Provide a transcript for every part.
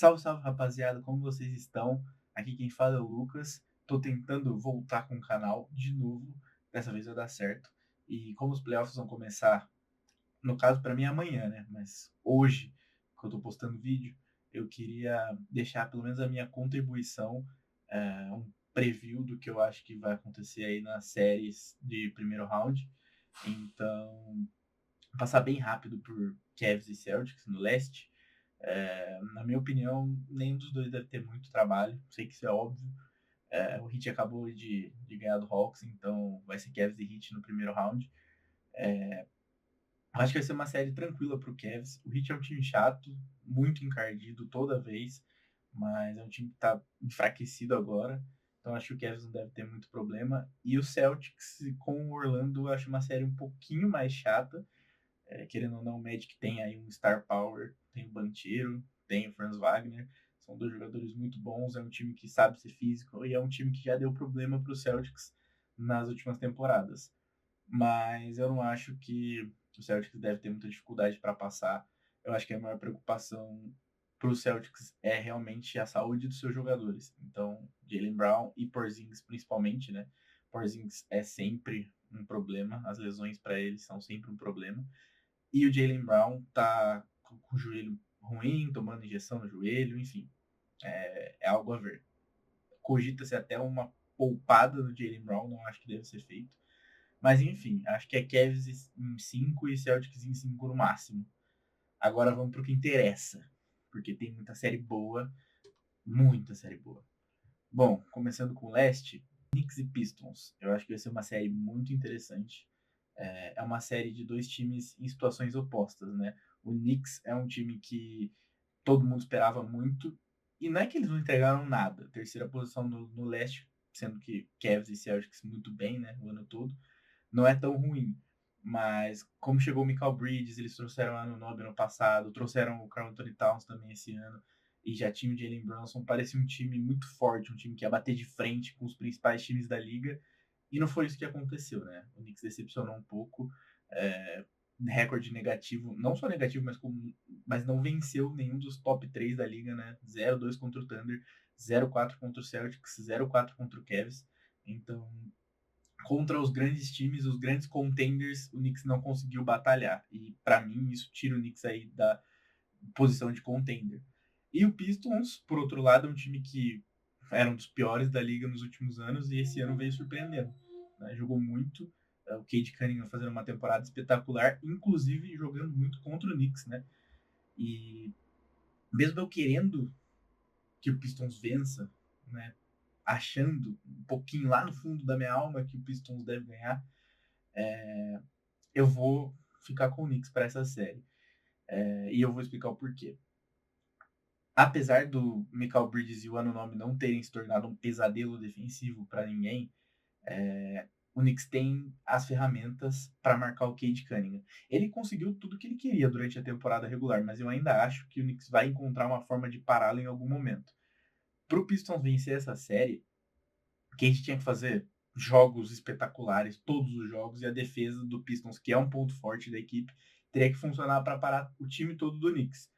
Salve, salve, rapaziada, como vocês estão? Aqui quem fala é o Lucas. Tô tentando voltar com o canal de novo. Dessa vez vai dar certo. E como os playoffs vão começar, no caso para mim é amanhã, né? Mas hoje, que eu tô postando vídeo, eu queria deixar pelo menos a minha contribuição, um preview do que eu acho que vai acontecer aí nas séries de primeiro round. Então, passar bem rápido por Cavs e Celtics no leste. Na minha opinião, nenhum dos dois deve ter muito trabalho. Sei que isso é óbvio. O Heat acabou de ganhar do Hawks, então vai ser Cavs e Heat no primeiro round. Acho que vai ser uma série tranquila pro Cavs. O Heat é um time chato, muito encardido toda vez, mas é um time que tá enfraquecido agora. Então acho que o Cavs não deve ter muito problema. E o Celtics com o Orlando, acho uma série um pouquinho mais chata. Querendo ou não, o Magic tem aí um star power, tem o Banchero, tem o Franz Wagner, são dois jogadores muito bons, é um time que sabe ser físico e é um time que já deu problema para o Celtics nas últimas temporadas. Mas eu não acho que o Celtics deve ter muita dificuldade para passar. Eu acho que a maior preocupação para o Celtics é realmente a saúde dos seus jogadores. Então, Jaylen Brown e Porzingis principalmente, né? Porzingis é sempre um problema, as lesões para ele são sempre um problema. E o Jaylen Brown tá com o joelho ruim, tomando injeção no joelho, enfim, é algo a ver. Cogita-se até uma poupada no Jaylen Brown, não acho que deve ser feito. Mas enfim, acho que é Cavs em 5 e Celtics em 5 no máximo. Agora vamos pro que interessa, porque tem muita série boa. Bom, começando com o leste, Knicks e Pistons. Eu acho que vai ser uma série muito interessante. É uma série de dois times em situações opostas, né? O Knicks é um time que todo mundo esperava muito, e não é que eles não entregaram nada. Terceira posição no leste, sendo que Cavs e Celtics muito bem, né? O ano todo, não é tão ruim. Mas como chegou o Michael Bridges, eles trouxeram a Anunoby no passado, trouxeram o Karl Anthony Towns também esse ano, e já tinha o Jalen Brunson, parecia um time muito forte, um time que ia bater de frente com os principais times da liga, e não foi isso que aconteceu, né? O Knicks decepcionou um pouco, é, recorde negativo, não só negativo, mas não venceu nenhum dos top 3 da liga, né? 0-2 contra o Thunder, 0-4 contra o Celtics, 0-4 contra o Cavs. Então, contra os grandes times, os grandes contenders, o Knicks não conseguiu batalhar. E para mim, isso tira o Knicks aí da posição de contender. E o Pistons, por outro lado, é um time que era um dos piores da liga nos últimos anos e esse ano veio surpreendendo. Né? Jogou muito, o Cade Cunningham fazendo uma temporada espetacular, inclusive jogando muito contra o Knicks, né? E mesmo eu querendo que o Pistons vença, né? Achando um pouquinho lá no fundo da minha alma que o Pistons deve ganhar, eu vou ficar com o Knicks para essa série. E eu vou explicar o porquê. Apesar do Michael Bridges e o Anunoby não terem se tornado um pesadelo defensivo para ninguém, o Knicks tem as ferramentas para marcar o Cade Cunningham. Ele conseguiu tudo que ele queria durante a temporada regular, mas eu ainda acho que o Knicks vai encontrar uma forma de pará-lo em algum momento. Para o Pistons vencer essa série, o Cade tinha que fazer jogos espetaculares, todos os jogos, e a defesa do Pistons, que é um ponto forte da equipe, teria que funcionar para parar o time todo do Knicks,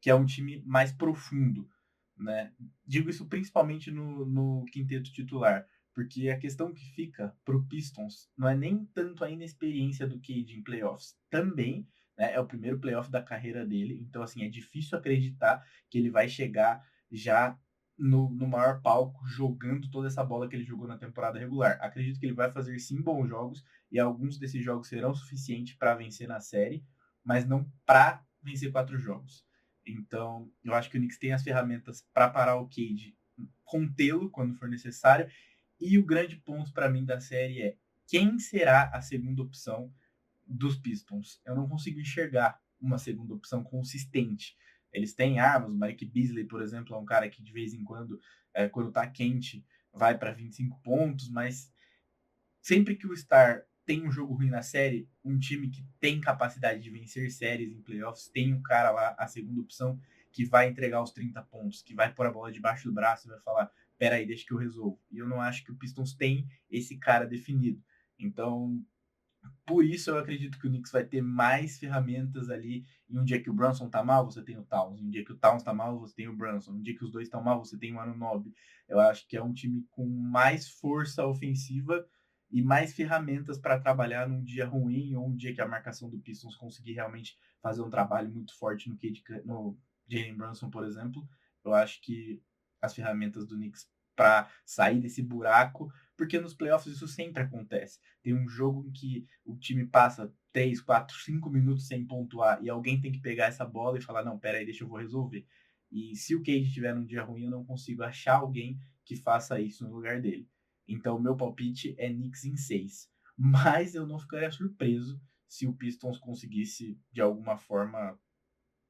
que é um time mais profundo, né? Digo isso principalmente no quinteto titular, porque a questão que fica pro Pistons não é nem tanto a inexperiência do Cade em playoffs, também, né, é o primeiro playoff da carreira dele, então assim, é difícil acreditar que ele vai chegar já no maior palco, jogando toda essa bola que ele jogou na temporada regular. Acredito que ele vai fazer sim bons jogos, e alguns desses jogos serão suficientes para vencer na série, mas não para vencer 4 jogos. Então, eu acho que o Knicks tem as ferramentas para parar o Cade, contê-lo quando for necessário. E o grande ponto para mim da série é quem será a segunda opção dos Pistons. Eu não consigo enxergar uma segunda opção consistente. Eles têm armas, o Mike Beasley, por exemplo, é um cara que de vez em quando, quando tá quente, vai para 25 pontos, mas sempre que o Star tem um jogo ruim na série, um time que tem capacidade de vencer séries em playoffs, tem um cara lá, a segunda opção, que vai entregar os 30 pontos, que vai pôr a bola debaixo do braço e vai falar, peraí, deixa que eu resolvo. E eu não acho que o Pistons tem esse cara definido. Então, Por isso eu acredito que o Knicks vai ter mais ferramentas ali. Em um dia que o Brunson tá mal, você tem o Towns. Em um dia que o Towns tá mal, você tem o Brunson. Em um dia que os dois estão mal, você tem o Anunoby. Eu acho que é um time com mais força ofensiva e mais ferramentas para trabalhar num dia ruim ou um dia que a marcação do Pistons conseguir realmente fazer um trabalho muito forte no Jalen Brunson, por exemplo. Eu acho que as ferramentas do Knicks para sair desse buraco, porque nos playoffs isso sempre acontece. Tem um jogo em que o time passa 3, 4, 5 minutos sem pontuar e alguém tem que pegar essa bola e falar, não, pera aí, deixa eu vou resolver. E se o Cade tiver um dia ruim, eu não consigo achar alguém que faça isso no lugar dele. Então, meu palpite é Knicks em 6. Mas eu não ficaria surpreso se o Pistons conseguisse, de alguma forma,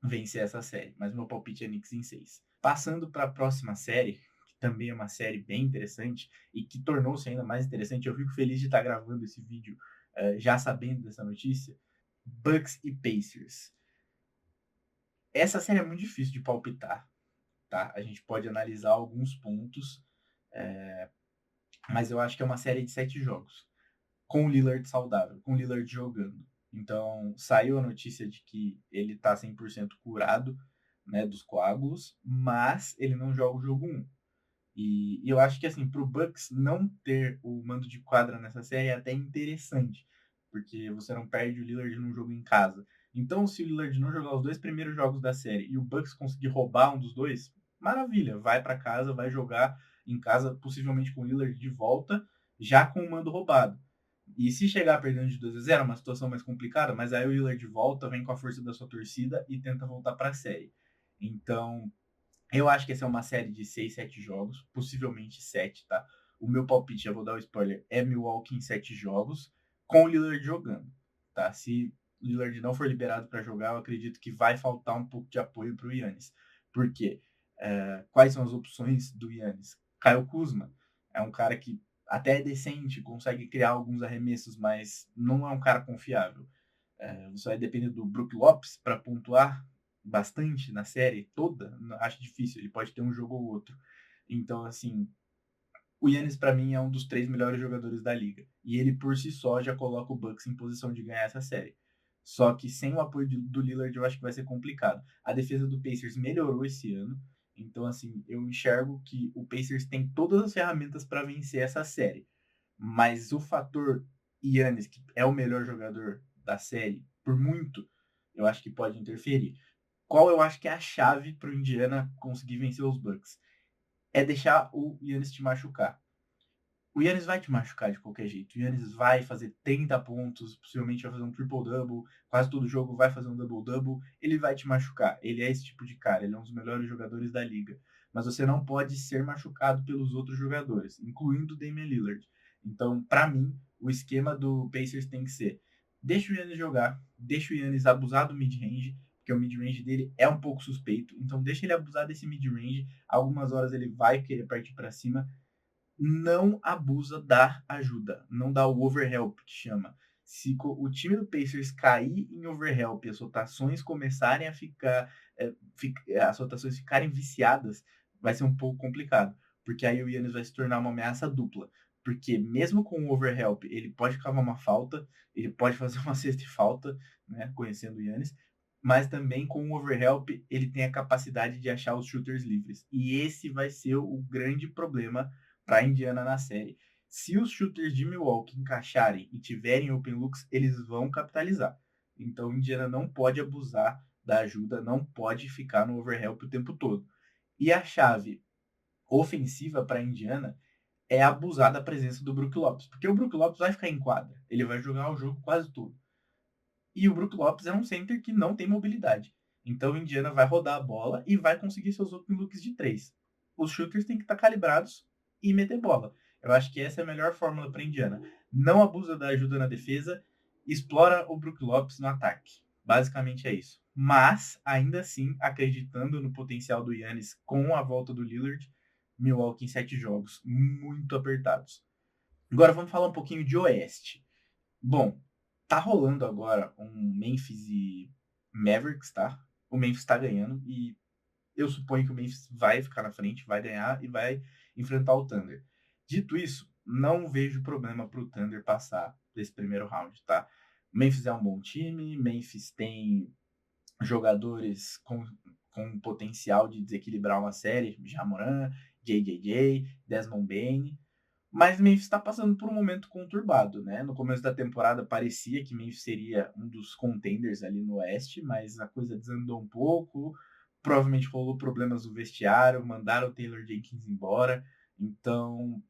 vencer essa série. Mas meu palpite é Knicks em 6. Passando para a próxima série, que também é uma série bem interessante e que tornou-se ainda mais interessante, eu fico feliz de estar gravando esse vídeo já sabendo dessa notícia. Bucks e Pacers. Essa série é muito difícil de palpitar, tá? A gente pode analisar alguns pontos, mas eu acho que é uma série de 7 jogos, com o Lillard saudável, com o Lillard jogando. Então, saiu a notícia de que ele tá 100% curado, né, dos coágulos, mas ele não joga o jogo 1. E eu acho que, assim, pro Bucks não ter o mando de quadra nessa série é até interessante, porque você não perde o Lillard num jogo em casa. Então, se o Lillard não jogar os 2 primeiros jogos da série e o Bucks conseguir roubar um dos dois, maravilha, vai para casa, vai jogar em casa, possivelmente com o Lillard de volta, já com o mando roubado. E se chegar perdendo de 2-0, é uma situação mais complicada, mas aí o Lillard volta, vem com a força da sua torcida e tenta voltar para a série. Então, eu acho que essa é uma série de 6, 7 jogos, possivelmente 7, tá? O meu palpite, já vou dar o spoiler, é Milwaukee em 7 jogos, com o Lillard jogando, tá? Se o Lillard não for liberado para jogar, eu acredito que vai faltar um pouco de apoio para o Yannis. Por quê? Quais são as opções do Yannis? Kyle Kuzma é um cara que até é decente, consegue criar alguns arremessos, mas não é um cara confiável. Você vai depender do Brook Lopes para pontuar bastante na série toda, acho difícil, ele pode ter um jogo ou outro. Então, assim, o Yannis para mim é um dos 3 melhores jogadores da liga. E ele por si só já coloca o Bucks em posição de ganhar essa série. Só que sem o apoio do Lillard eu acho que vai ser complicado. A defesa do Pacers melhorou esse ano. Então, assim, eu enxergo que o Pacers tem todas as ferramentas para vencer essa série. Mas o fator Yannis, que é o melhor jogador da série, por muito, eu acho que pode interferir. Qual eu acho que é a chave para o Indiana conseguir vencer os Bucks? É deixar o Yannis te machucar. O Yannis vai te machucar de qualquer jeito. O Yannis vai fazer 30 pontos, possivelmente vai fazer um triple-double, quase todo jogo vai fazer um double-double. Ele vai te machucar. Ele é esse tipo de cara, ele é um dos melhores jogadores da liga. Mas você não pode ser machucado pelos outros jogadores, incluindo o Damian Lillard. Então, para mim, o esquema do Pacers tem que ser: deixa o Yannis jogar, deixa o Yannis abusar do mid-range, porque o mid-range dele é um pouco suspeito. Então, deixa ele abusar desse mid-range. Algumas horas ele vai querer partir para cima, não abusa da ajuda, não dá o overhelp, que chama. Se o time do Pacers cair em overhelp e as rotações começarem a ficar, as rotações ficarem viciadas, vai ser um pouco complicado, porque aí o Yannis vai se tornar uma ameaça dupla. Porque mesmo com o overhelp, ele pode cavar uma falta, ele pode fazer uma cesta de falta, né, conhecendo o Yannis, mas também com o overhelp, ele tem a capacidade de achar os shooters livres. E esse vai ser o grande problema para Indiana na série. Se os shooters de Milwaukee encaixarem e tiverem open looks, eles vão capitalizar. Então, Indiana não pode abusar da ajuda, não pode ficar no overhelp o tempo todo. E a chave ofensiva para Indiana é abusar da presença do Brook Lopes, porque o Brook Lopes vai ficar em quadra, ele vai jogar o jogo quase todo. E o Brook Lopes é um center que não tem mobilidade. Então, Indiana vai rodar a bola e vai conseguir seus open looks de 3. Os shooters têm que estar calibrados e meter bola. Eu acho que essa é a melhor fórmula para Indiana. Não abusa da ajuda na defesa, explora o Brook Lopes no ataque. Basicamente é isso. Mas, ainda assim, acreditando no potencial do Yannis com a volta do Lillard, Milwaukee em 7 jogos, muito apertados. Agora vamos falar um pouquinho de Oeste. Bom, tá rolando agora um Memphis e Mavericks, tá? O Memphis tá ganhando e eu suponho que o Memphis vai ficar na frente, vai ganhar e vai enfrentar o Thunder. Dito isso, não vejo problema para o Thunder passar desse primeiro round, tá? Memphis é um bom time, Memphis tem jogadores com potencial de desequilibrar uma série, Ja Morant, JJJ, Desmond Bane, mas Memphis está passando por um momento conturbado, né? No começo da temporada parecia que Memphis seria um dos contenders ali no Oeste, mas a coisa desandou um pouco. Provavelmente rolou problemas no vestiário, mandaram o Taylor Jenkins embora, então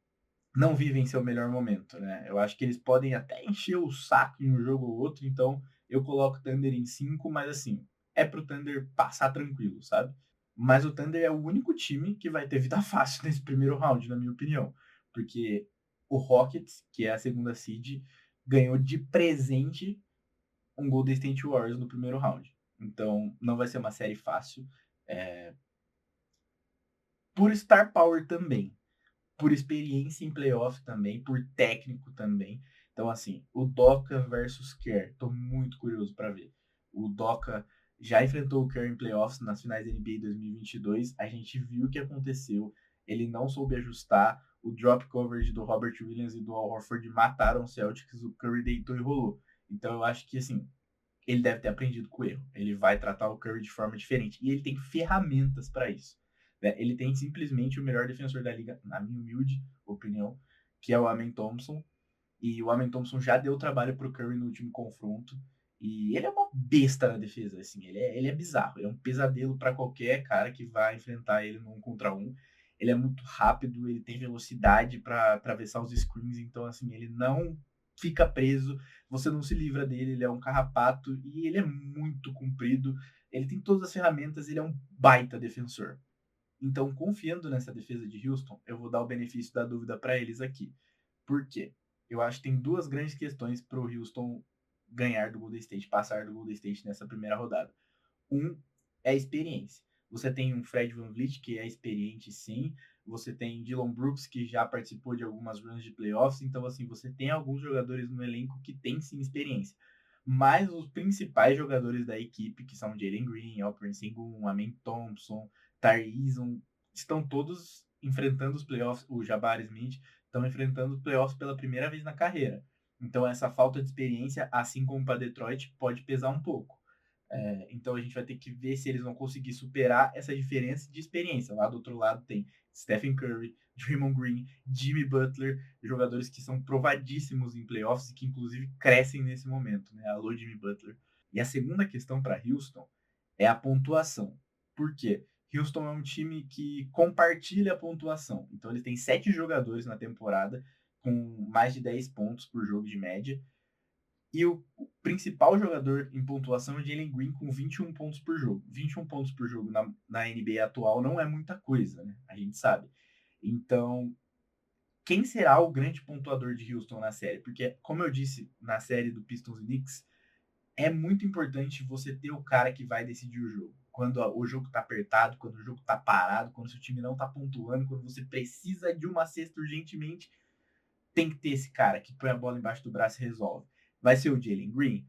não vivem seu melhor momento, né? Eu acho que eles podem até encher o saco em um jogo ou outro, então eu coloco o Thunder em 5, mas assim, é pro Thunder passar tranquilo, sabe? Mas o Thunder é o único time que vai ter vida fácil nesse primeiro round, na minha opinião. Porque o Rockets, que é a segunda seed, ganhou de presente um Golden State Warriors no primeiro round. Então, não vai ser uma série fácil. É... Por Star Power também, por experiência em playoff também, por técnico também. Então, assim, o Doca versus Kerr, tô muito curioso para ver. O Doca já enfrentou o Kerr em playoffs nas finais da NBA 2022, a gente viu o que aconteceu, ele não soube ajustar, o drop coverage do Robert Williams e do Al Horford mataram o Celtics, o Curry deitou e rolou. Então eu acho que, assim, ele deve ter aprendido com o erro. Ele vai tratar o Curry de forma diferente. E ele tem ferramentas para isso. Né? Ele tem simplesmente o melhor defensor da liga, na minha humilde opinião, que é o Amen Thompson. E o Amen Thompson já deu trabalho pro Curry no último confronto. E ele é uma besta na defesa, assim. Ele é bizarro. Ele é um pesadelo para qualquer cara que vai enfrentar ele no 1 contra 1. Ele é muito rápido, ele tem velocidade para atravessar os screens. Então, assim, ele não fica preso, você não se livra dele, ele é um carrapato e ele é muito comprido, ele tem todas as ferramentas, ele é um baita defensor. Então, confiando nessa defesa de Houston, eu vou dar o benefício da dúvida para eles aqui. Por quê? Eu acho que tem duas grandes questões para o Houston ganhar do Golden State, passar do Golden State nessa primeira rodada. Um é a experiência. Você tem um Fred VanVleet, que é experiente sim. Você tem Dillon Brooks, que já participou de algumas runs de playoffs. Então, assim, você tem alguns jogadores no elenco que têm sim experiência. Mas os principais jogadores da equipe, que são Jalen Green, Alperen Sengun, Amen Thompson, Tari Eason, estão todos enfrentando os playoffs. O Jabari Smith estão enfrentando os playoffs pela primeira vez na carreira. Então, essa falta de experiência, assim como para Detroit, pode pesar um pouco. Então a gente vai ter que ver se eles vão conseguir superar essa diferença de experiência. Lá do outro lado tem Stephen Curry, Draymond Green, Jimmy Butler, jogadores que são provadíssimos em playoffs e que inclusive crescem nesse momento, né? Alô, Jimmy Butler. E a segunda questão para Houston é a pontuação. Por quê? Houston é um time que compartilha a pontuação. Então ele tem 7 jogadores na temporada com mais de 10 pontos por jogo de média. E o principal jogador em pontuação é o Jalen Green com 21 pontos por jogo. 21 pontos por jogo na NBA atual não é muita coisa, né? A gente sabe. Então, quem será o grande pontuador de Houston na série? Porque, como eu disse na série do Pistons e Knicks, é muito importante você ter o cara que vai decidir o jogo. Quando o jogo tá apertado, quando o jogo tá parado, quando o seu time não tá pontuando, quando você precisa de uma cesta urgentemente, tem que ter esse cara que põe a bola embaixo do braço e resolve. Vai ser o Jalen Green?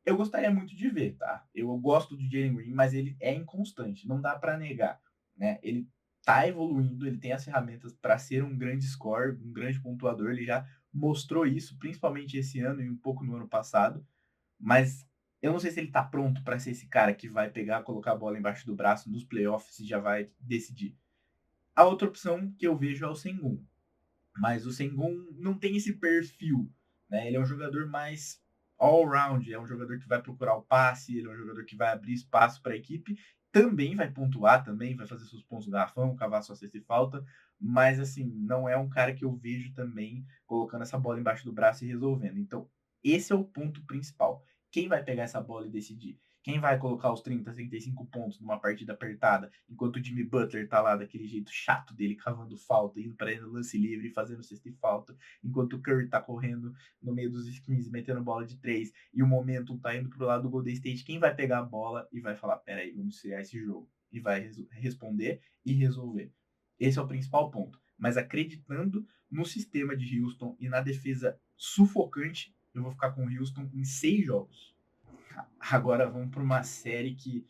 Eu gostaria muito de ver, tá? Eu gosto do Jalen Green, mas ele é inconstante, não dá para negar, né? Ele tá evoluindo, ele tem as ferramentas para ser um grande scorer, um grande pontuador, ele já mostrou isso, principalmente esse ano e um pouco no ano passado, mas eu não sei se ele tá pronto para ser esse cara que vai pegar, colocar a bola embaixo do braço nos playoffs e já vai decidir. A outra opção que eu vejo é o Sengun, mas o Sengun não tem esse perfil, né? Ele é um jogador mais all-round, é um jogador que vai procurar o passe, ele é um jogador que vai abrir espaço para a equipe, também vai pontuar, também vai fazer seus pontos no garrafão, cavar sua cesta e falta, mas assim, não é um cara que eu vejo também colocando essa bola embaixo do braço e resolvendo. Então, esse é o ponto principal. Quem vai pegar essa bola e decidir? Quem vai colocar os 30, 35 pontos numa partida apertada, enquanto o Jimmy Butler tá lá daquele jeito chato dele, cavando falta, indo para lance livre, fazendo cesta e falta, enquanto o Curry tá correndo no meio dos skins, metendo bola de 3, e o momentum tá indo pro lado do Golden State, quem vai pegar a bola e vai falar, peraí, vamos criar esse jogo? E vai responder e resolver. Esse é o principal ponto. Mas acreditando no sistema de Houston e na defesa sufocante, eu vou ficar com o Houston em 6 jogos. Agora vamos para uma série que,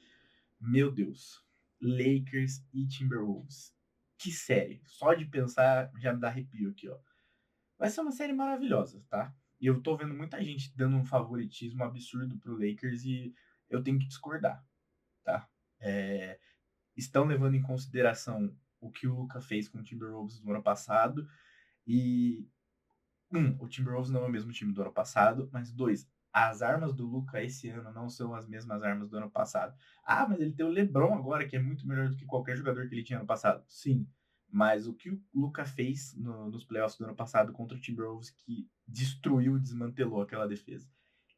meu Deus, Lakers e Timberwolves. Que série. Só de pensar já me dá arrepio aqui, ó. Vai ser uma série maravilhosa, tá? E eu tô vendo muita gente dando um favoritismo absurdo pro Lakers e eu tenho que discordar, tá? É, estão levando em consideração o que o Luka fez com o Timberwolves no ano passado e o Timberwolves não é o mesmo time do ano passado, mas dois, as armas do Luka esse ano não são as mesmas armas do ano passado. Ah, mas ele tem o LeBron agora, que é muito melhor do que qualquer jogador que ele tinha ano passado. Sim, mas o que o Luka fez nos playoffs do ano passado contra o Timberwolves, que destruiu, desmantelou aquela defesa.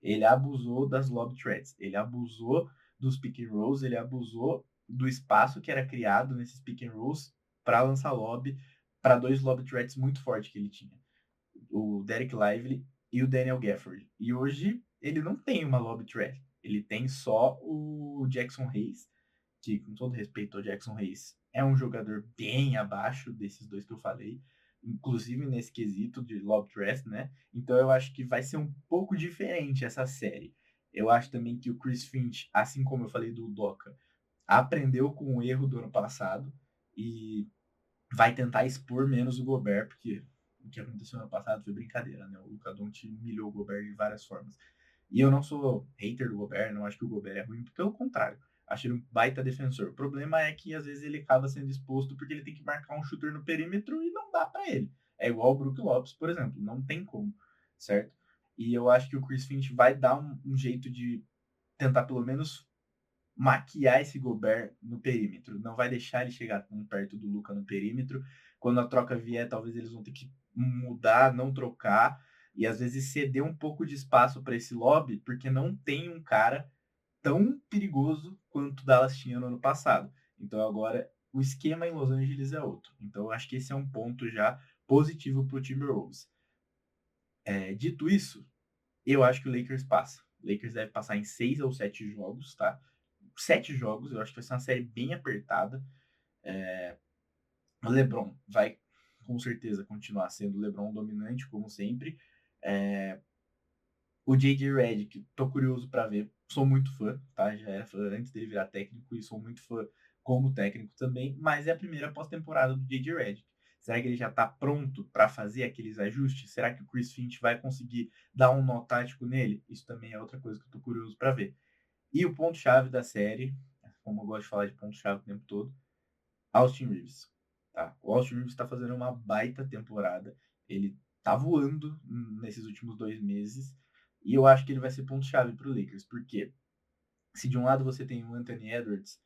Ele abusou das lob threats, ele abusou dos pick and rolls, ele abusou do espaço que era criado nesses pick and rolls para lançar lob para dois lob threats muito fortes que ele tinha, o Derek Lively e o Daniel Gafford. E hoje ele não tem uma lob threat. Ele tem só o Jackson Hayes, que, com todo respeito ao Jackson Hayes, é um jogador bem abaixo desses dois que eu falei, inclusive nesse quesito de lob threat, né? Então eu acho que vai ser um pouco diferente essa série. Eu acho também que o Chris Finch, assim como eu falei do Doca, aprendeu com o erro do ano passado e vai tentar expor menos o Gobert, porque o que aconteceu ano passado foi brincadeira, né? O Luka Doncic humilhou o Gobert de várias formas. E eu não sou hater do Gobert, não acho que o Gobert é ruim, pelo contrário, acho ele um baita defensor. O problema é que às vezes ele acaba sendo exposto porque ele tem que marcar um shooter no perímetro e não dá para ele. É igual o Brook Lopes, por exemplo, não tem como, certo? E eu acho que o Chris Finch vai dar um jeito de tentar pelo menos maquiar esse Gobert no perímetro. Não vai deixar ele chegar tão perto do Luka no perímetro. Quando a troca vier, talvez eles vão ter que mudar, não trocar e às vezes ceder um pouco de espaço para esse lobby, porque não tem um cara tão perigoso quanto o Dallas tinha no ano passado. Então agora o esquema em Los Angeles é outro. Então eu acho que esse é um ponto já positivo para o Timberwolves. Dito isso, eu acho que o Lakers passa. O Lakers deve passar em 6 ou 7 jogos, tá? 7 jogos, eu acho que vai ser uma série bem apertada. O LeBron vai com certeza continuar sendo o LeBron dominante, como sempre. É, o J.J. Redick, tô curioso para ver. Sou muito fã, tá? Já era fã antes dele virar técnico e sou muito fã como técnico também, mas é a primeira pós-temporada do J.J. Redick. Será que ele já está pronto para fazer aqueles ajustes? Será que o Chris Finch vai conseguir dar um nó tático nele? Isso também é outra coisa que eu tô curioso para ver. E o ponto-chave da série, como eu gosto de falar de ponto-chave o tempo todo, Austin Reeves. Tá? O Austin Reeves está fazendo uma baita temporada. Ele tá voando nesses últimos 2 meses. E eu acho que ele vai ser ponto-chave para o Lakers. Porque se de um lado você tem o Anthony Edwards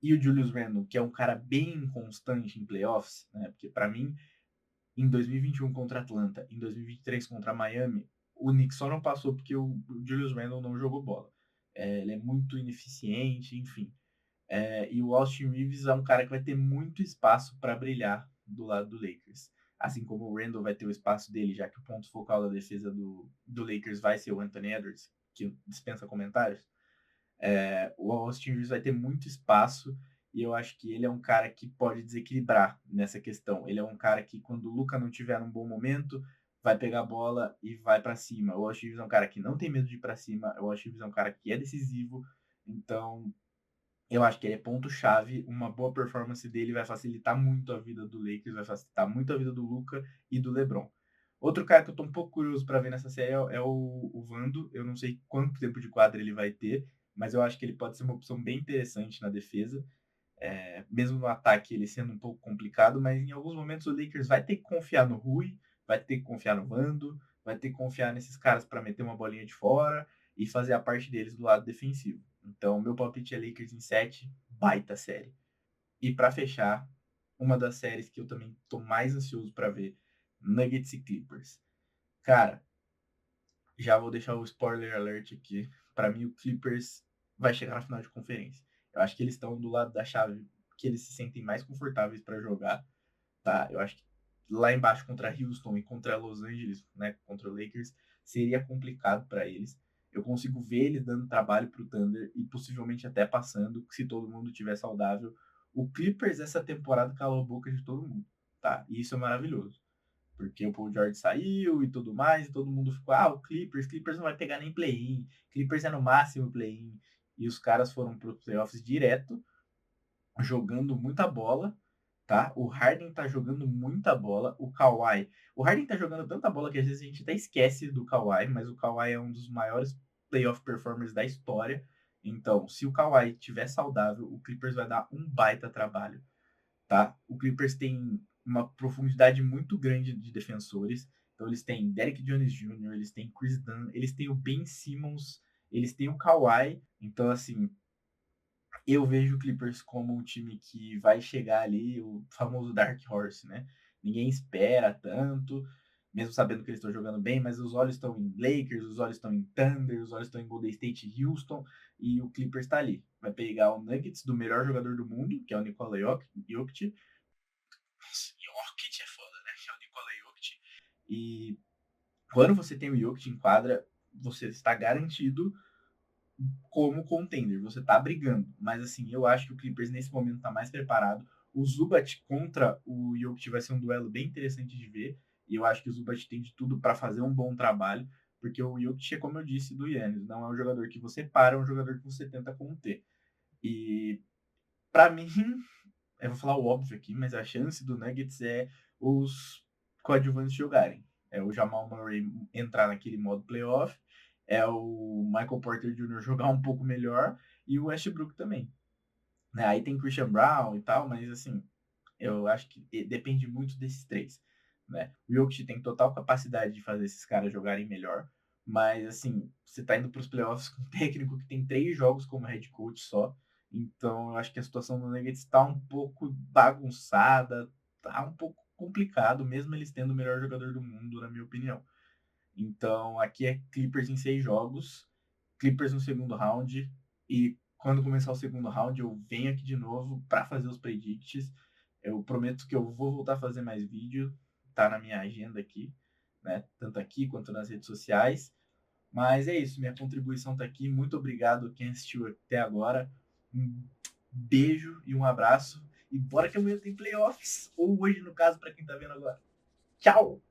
e o Julius Randle, que é um cara bem inconstante em playoffs, né? Porque para mim, em 2021 contra Atlanta, em 2023 contra Miami, o Knicks só não passou porque o Julius Randle não jogou bola. Ele é muito ineficiente, enfim. E o Austin Reeves é um cara que vai ter muito espaço para brilhar do lado do Lakers. Assim como o Randall vai ter o espaço dele, já que o ponto focal da defesa do Lakers vai ser o Anthony Edwards, que dispensa comentários. O Austin Reeves vai ter muito espaço e eu acho que ele é um cara que pode desequilibrar nessa questão. Ele é um cara que, quando o Luka não tiver num bom momento, vai pegar a bola e vai para cima. O Austin Reeves é um cara que não tem medo de ir para cima. O Austin Reeves é um cara que é decisivo. Então, eu acho que ele é ponto-chave. Uma boa performance dele vai facilitar muito a vida do Lakers, vai facilitar muito a vida do Luka e do LeBron. Outro cara que eu tô um pouco curioso para ver nessa série é o Vando. Eu não sei quanto tempo de quadra ele vai ter, mas eu acho que ele pode ser uma opção bem interessante na defesa. Mesmo no ataque ele sendo um pouco complicado, mas em alguns momentos o Lakers vai ter que confiar no Rui, vai ter que confiar no Vando, vai ter que confiar nesses caras para meter uma bolinha de fora e fazer a parte deles do lado defensivo. Então, meu palpite é Lakers em 7, baita série. E para fechar, uma das séries que eu também tô mais ansioso para ver, Nuggets e Clippers. Cara, já vou deixar o spoiler alert aqui. Para mim, o Clippers vai chegar na final de conferência. Eu acho que eles estão do lado da chave que eles se sentem mais confortáveis para jogar, tá? Eu acho que lá embaixo contra Houston e contra Los Angeles, né, contra o Lakers, seria complicado para eles. Eu consigo ver eles dando trabalho para o Thunder e possivelmente até passando, se todo mundo tiver saudável. O Clippers essa temporada calou a boca de todo mundo, tá? E isso é maravilhoso, porque o Paul George saiu e tudo mais, e todo mundo ficou, o Clippers não vai pegar nem play-in, Clippers é no máximo play-in, e os caras foram para os playoffs direto, jogando muita bola, tá? O Harden tá jogando muita bola, o Harden tá jogando tanta bola que às vezes a gente até esquece do Kawhi, mas o Kawhi é um dos maiores playoff performers da história. Então, se o Kawhi estiver saudável, o Clippers vai dar um baita trabalho, tá? O Clippers tem uma profundidade muito grande de defensores. Então eles têm Derrick Jones Jr., eles têm Chris Dunn, eles têm o Ben Simmons, eles têm o Kawhi. Então, assim, eu vejo o Clippers como um time que vai chegar ali, o famoso Dark Horse, né? Ninguém espera tanto, mesmo sabendo que eles estão jogando bem, mas os olhos estão em Lakers, os olhos estão em Thunder, os olhos estão em Golden State e Houston, e o Clippers está ali. Vai pegar o Nuggets do melhor jogador do mundo, que é o Nikola Jokic. Nossa, Jokic é foda, né? Que é o Nikola Jokic. E quando você tem o Jokic em quadra, você está garantido como contender, você tá brigando. Mas assim, eu acho que o Clippers nesse momento tá mais preparado. O Zubat contra o Jokic vai ser um duelo bem interessante de ver. E eu acho que o Zubat tem de tudo para fazer um bom trabalho. Porque o Jokic é, como eu disse, do Yannis. Não é um jogador que você para, é um jogador que você tenta conter. E para mim, eu vou falar o óbvio aqui, mas a chance do Nuggets é os coadjuvantes jogarem. É o Jamal Murray entrar naquele modo playoff, é o Michael Porter Jr. jogar um pouco melhor e o Westbrook também. Né? Aí tem Christian Brown e tal, mas assim, eu acho que depende muito desses três. Né? O Jokic tem total capacidade de fazer esses caras jogarem melhor, mas assim, você tá indo para os playoffs com um técnico que tem 3 jogos como head coach só, então eu acho que a situação do Nuggets está um pouco bagunçada, tá um pouco complicado, mesmo eles tendo o melhor jogador do mundo, na minha opinião. Então aqui é Clippers em 6 jogos, Clippers no segundo round, e quando começar o segundo round eu venho aqui de novo para fazer os predicts. Eu prometo que eu vou voltar a fazer mais vídeo, tá na minha agenda aqui, né? Tanto aqui quanto nas redes sociais. Mas é isso, minha contribuição tá aqui. Muito obrigado quem assistiu até agora. Um beijo e um abraço. E bora que amanhã tem playoffs, ou hoje no caso para quem tá vendo agora. Tchau!